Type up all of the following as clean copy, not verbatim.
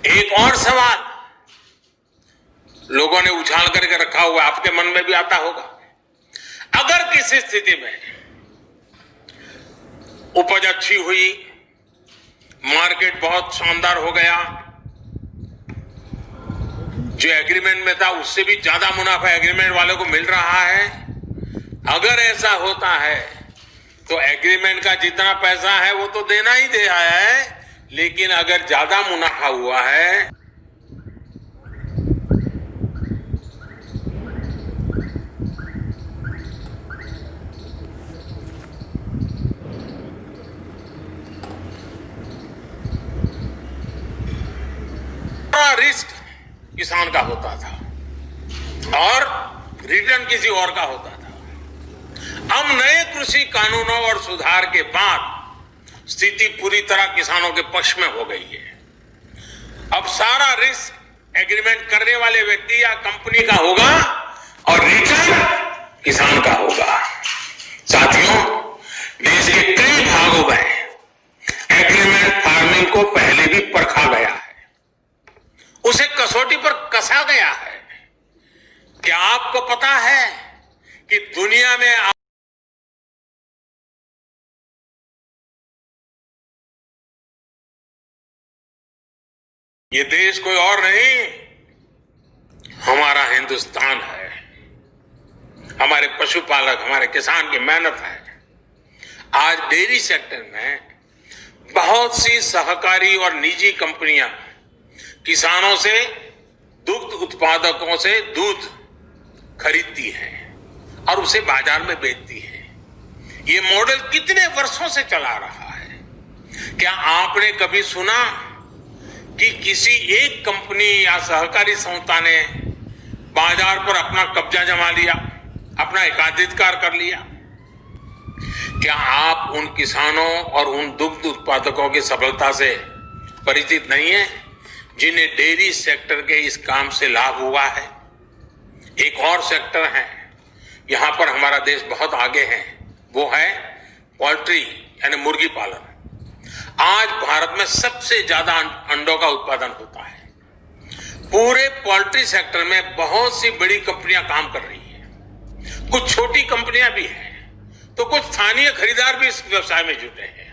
एक और सवाल लोगों ने उछाल करके रखा हुआ, आपके मन में भी आता होगा। अगर किसी स्थिति में उपज अच्छी हुई, मार्केट बहुत शानदार हो गया, जो एग्रीमेंट में था उससे भी ज्यादा मुनाफा एग्रीमेंट वाले को मिल रहा है, अगर ऐसा होता है तो एग्रीमेंट का जितना पैसा है वो तो देना ही दे आया है, लेकिन अगर ज्यादा मुनाफा हुआ है रिस्क किसान का होता था और रिटर्न किसी और का होता था। अब नए कृषि कानूनों और सुधार के बाद स्थिति पूरी तरह किसानों के पक्ष में हो गई है। अब सारा रिस्क एग्रीमेंट करने वाले व्यक्ति या कंपनी का होगा और रिटर्न किसान का होगा। साथियों, देश के कई भागों में एग्रीमेंट फार्मिंग को पहले भी परखा गया है, उसे कसौटी पर कसा गया है। क्या आपको पता है कि दुनिया में ये देश कोई और नहीं, हमारा हिंदुस्तान है। हमारे पशुपालक, हमारे किसान की मेहनत है। आज डेयरी सेक्टर में बहुत सी सहकारी और निजी कंपनियां किसानों से, दुग्ध उत्पादकों से दूध खरीदती हैं और उसे बाजार में बेचती हैं। ये मॉडल कितने वर्षों से चला रहा है। क्या आपने कभी सुना कि किसी एक कंपनी या सहकारी संस्था ने बाजार पर अपना कब्जा जमा लिया, अपना एकाधिकार कर लिया? क्या आप उन किसानों और उन दुग्ध उत्पादकों की सफलता से परिचित नहीं है जिन्हें डेयरी सेक्टर के इस काम से लाभ हुआ है? एक और सेक्टर है, यहां पर हमारा देश बहुत आगे है, वो है पोल्ट्री यानी मुर्गी पालन। आज भारत में सबसे ज्यादा अंडों का उत्पादन होता है। पूरे पोल्ट्री सेक्टर में बहुत सी बड़ी कंपनियां काम कर रही हैं, कुछ छोटी कंपनियां भी हैं, तो कुछ स्थानीय खरीदार भी इस व्यवसाय में जुटे हैं।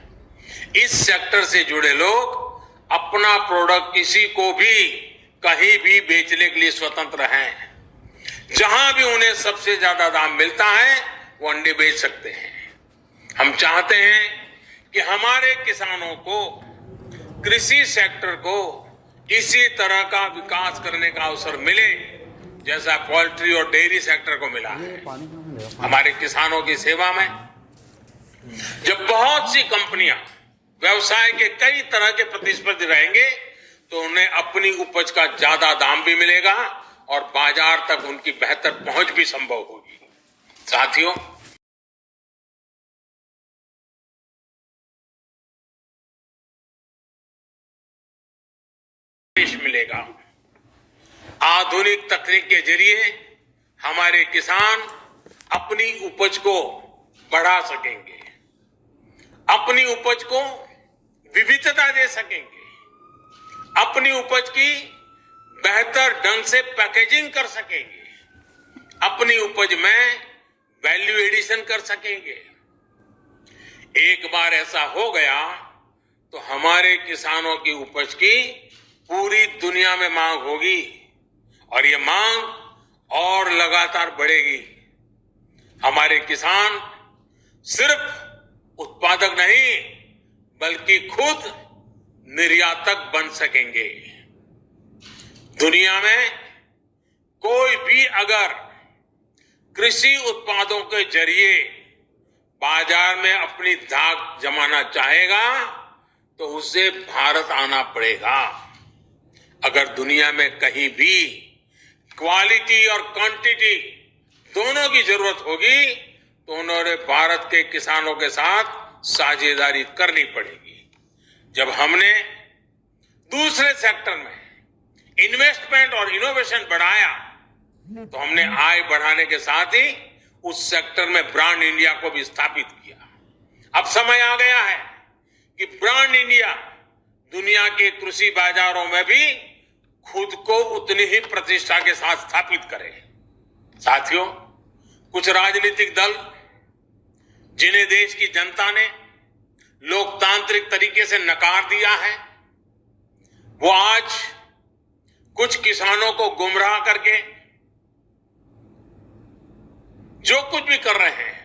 इस सेक्टर से जुड़े लोग अपना प्रोडक्ट किसी को भी कहीं भी बेचने के लिए स्वतंत्र हैं। जहां भी उन्हें सबसे ज्यादा दाम मिलता है वो अंडे बेच सकते हैं। हम चाहते हैं कि हमारे किसानों को, कृषि सेक्टर को इसी तरह का विकास करने का अवसर मिले जैसा पोल्ट्री और डेयरी सेक्टर को मिला है। हमारे किसानों की सेवा में जब बहुत सी कंपनियां व्यवसाय के कई तरह के प्रतिस्पर्धी रहेंगे तो उन्हें अपनी उपज का ज्यादा दाम भी मिलेगा और बाजार तक उनकी बेहतर पहुंच भी संभव होगी। साथियों, मिलेगा। आधुनिक तकनीक के जरिए हमारे किसान अपनी उपज को बढ़ा सकेंगे, अपनी उपज को विविधता दे सकेंगे, अपनी उपज की बेहतर ढंग से पैकेजिंग कर सकेंगे, अपनी उपज में वैल्यू एडिशन कर सकेंगे। एक बार ऐसा हो गया तो हमारे किसानों की उपज की पूरी दुनिया में मांग होगी और ये मांग और लगातार बढ़ेगी। हमारे किसान सिर्फ उत्पादक नहीं बल्कि खुद निर्यातक बन सकेंगे। दुनिया में कोई भी अगर कृषि उत्पादों के जरिए बाजार में अपनी धाक जमाना चाहेगा तो उसे भारत आना पड़ेगा। अगर दुनिया में कहीं भी क्वालिटी और क्वांटिटी दोनों की जरूरत होगी तो उन्होंने भारत के किसानों के साथ साझेदारी करनी पड़ेगी। जब हमने दूसरे सेक्टर में इन्वेस्टमेंट और इनोवेशन बढ़ाया तो हमने आय बढ़ाने के साथ ही उस सेक्टर में ब्रांड इंडिया को भी स्थापित किया। अब समय आ गया है कि ब्रांड इंडिया दुनिया के कृषि बाजारों में भी खुद को उतनी ही प्रतिष्ठा के साथ स्थापित करें। साथियों, कुछ राजनीतिक दल जिन्हें देश की जनता ने लोकतांत्रिक तरीके से नकार दिया है, वो आज कुछ किसानों को गुमराह करके जो कुछ भी कर रहे हैं,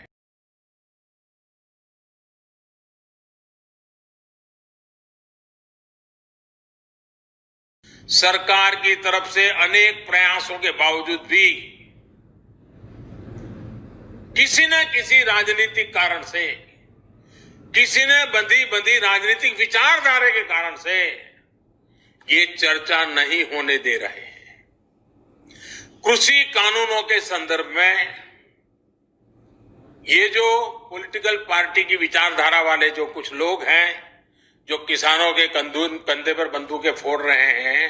सरकार की तरफ से अनेक प्रयासों के बावजूद भी किसी न किसी राजनीतिक कारण से, किसी ने बंदी राजनीतिक विचारधारा के कारण से ये चर्चा नहीं होने दे रहे हैं। कृषि कानूनों के संदर्भ में ये जो पॉलिटिकल पार्टी की विचारधारा वाले जो कुछ लोग हैं, जो किसानों के कंधे पर बंदूकें फोड़ रहे हैं,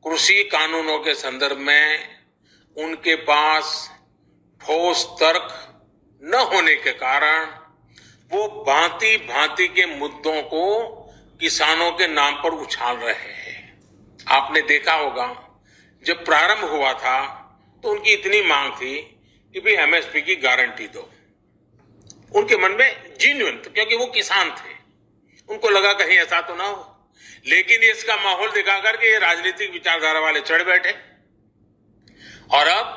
कृषि कानूनों के संदर्भ में उनके पास ठोस तर्क न होने के कारण वो भांति भांति के मुद्दों को किसानों के नाम पर उछाल रहे हैं। आपने देखा होगा, जब प्रारंभ हुआ था तो उनकी इतनी मांग थी कि भाई एमएसपी की गारंटी दो। उनके मन में जेन्युइन, क्योंकि वो किसान थे, उनको लगा कहीं ऐसा तो ना हो। लेकिन इसका माहौल दिखा करके ये राजनीतिक विचारधारा वाले चढ़ बैठे और अब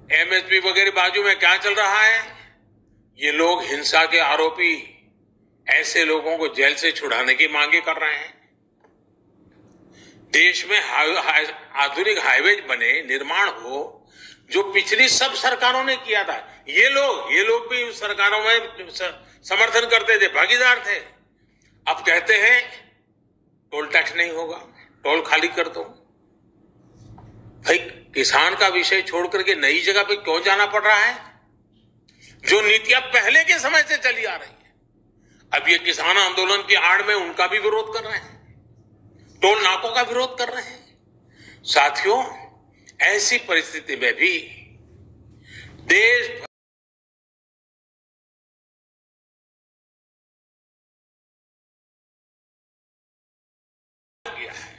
एमएसपी वगैरह बाजू में क्या चल रहा है, ये लोग हिंसा के आरोपी ऐसे लोगों को जेल से छुड़ाने की मांगे कर रहे हैं। देश में आधुनिक हाईवे बने, निर्माण हो, जो पिछली सब सरकारों ने किया था। ये लोग भी उस सरकारों में समर्थन करते थे, भागीदार थे। अब कहते हैं टोल टैक्स नहीं होगा, टोल खाली कर दो। भाई, किसान का विषय छोड़ करके नई जगह पे क्यों जाना पड़ रहा है? जो नीतियां पहले के समय से चली आ रही है, अब ये किसान आंदोलन की आड़ में उनका भी विरोध कर रहे हैं, टोल नाकों का विरोध कर रहे हैं। साथियों, ऐसी परिस्थिति में भी देश किया है।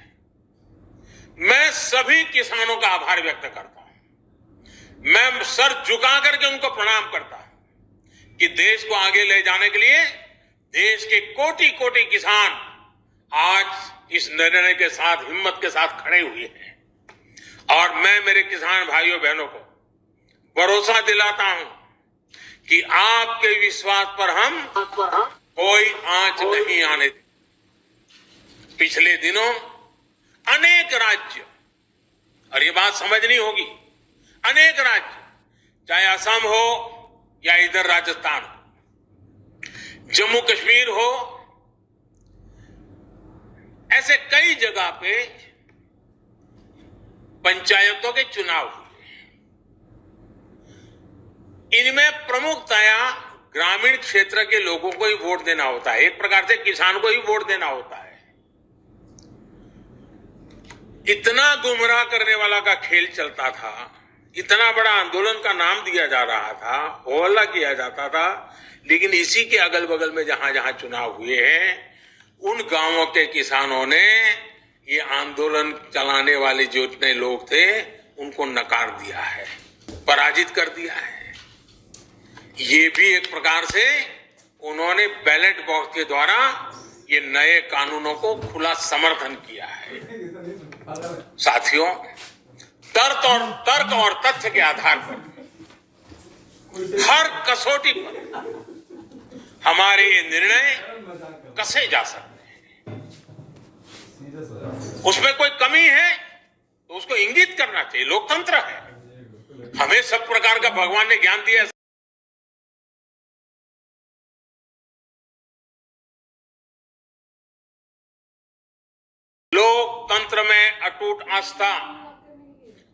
मैं सभी किसानों का आभार व्यक्त करता हूं। मैं सर झुका करके उनको प्रणाम करता हूं कि देश को आगे ले जाने के लिए देश के कोटि कोटि किसान आज इस निर्णय के साथ, हिम्मत के साथ खड़े हुए हैं। और मैं मेरे किसान भाइयों बहनों को भरोसा दिलाता हूं कि आपके विश्वास पर हम कोई आंच नहीं आने देंगे। पिछले दिनों अनेक राज्य, और ये बात समझनी होगी, अनेक राज्य, चाहे असम हो या इधर राजस्थान हो, जम्मू कश्मीर हो, ऐसे कई जगह पे पंचायतों के चुनाव हुए। इनमें प्रमुखतया ग्रामीण क्षेत्र के लोगों को ही वोट देना होता है, एक प्रकार से किसान को ही वोट देना होता है। इतना गुमराह करने वाला का खेल चलता था, इतना बड़ा आंदोलन का नाम दिया जा रहा था, होहल्ला किया जाता था, लेकिन इसी के अगल बगल में जहां जहां चुनाव हुए हैं, उन गांवों के किसानों ने ये आंदोलन चलाने वाले जो इतने लोग थे उनको नकार दिया है, पराजित कर दिया है। ये भी एक प्रकार से उन्होंने बैलेट बॉक्स के द्वारा ये नए कानूनों को खुला समर्थन किया है। साथियों, तर्क और तथ्य के आधार पर हर कसौटी पर हमारे ये निर्णय कसे जा सकते हैं। उसमें कोई कमी है तो उसको इंगित करना चाहिए, लोकतंत्र है। हमें सब प्रकार का भगवान ने ज्ञान दिया है। लोकतंत्र में अटूट आस्था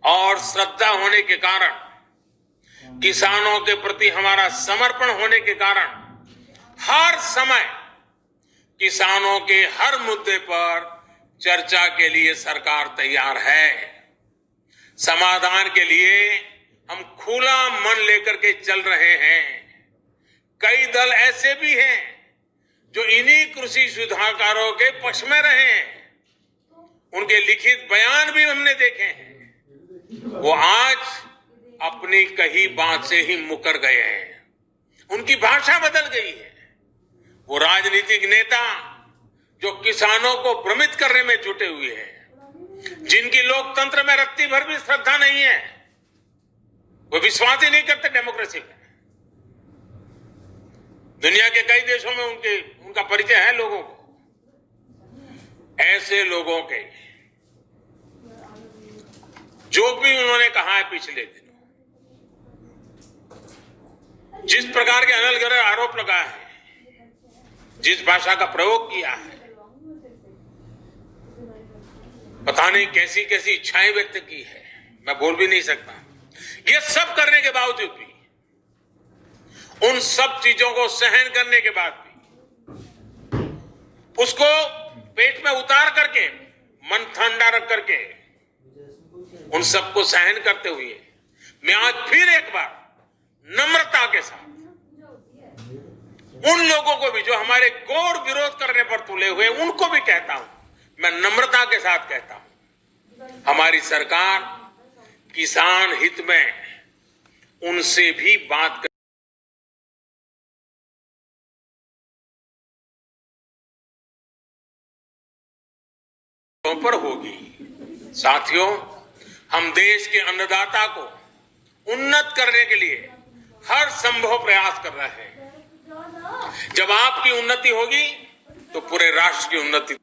और श्रद्धा होने के कारण, किसानों के प्रति हमारा समर्पण होने के कारण हर समय किसानों के हर मुद्दे पर चर्चा के लिए सरकार तैयार है। समाधान के लिए हम खुला मन लेकर के चल रहे हैं। कई दल ऐसे भी हैं जो इन्हीं कृषि सुधारकारों के पक्ष में रहे हैं, उनके लिखित बयान भी हमने देखे हैं, वो आज अपनी कही बात से ही मुकर गए हैं। उनकी भाषा बदल गई है। वो राजनीतिक नेता जो किसानों को भ्रमित करने में जुटे हुए हैं, जिनकी लोकतंत्र में रत्ती भर भी श्रद्धा नहीं है, वो विश्वास ही नहीं करते डेमोक्रेसी में। दुनिया के कई देशों में उनका परिचय है लोगों को। ऐसे लोगों के जो भी उन्होंने कहा है पिछले दिनों, जिस प्रकार के अनलगढ़ आरोप लगाए हैं, जिस भाषा का प्रयोग किया है, पता नहीं कैसी कैसी इच्छाएं व्यक्त की है, मैं बोल भी नहीं सकता। ये सब करने के बावजूद भी, उन सब चीजों को सहन करने के बाद भी, उसको पेट में उतार करके, मन ठंडा रख करके, उन सबको सहन करते हुए मैं आज फिर एक बार नम्रता के साथ उन लोगों को भी जो हमारे घोर विरोध करने पर तुले हुए, उनको भी कहता हूं, मैं नम्रता के साथ कहता हूं, हमारी सरकार किसान हित में उनसे भी बात पर होगी। साथियों, हम देश के अन्नदाता को उन्नत करने के लिए हर संभव प्रयास कर रहे हैं। जब आपकी उन्नति होगी तो पूरे राष्ट्र की उन्नति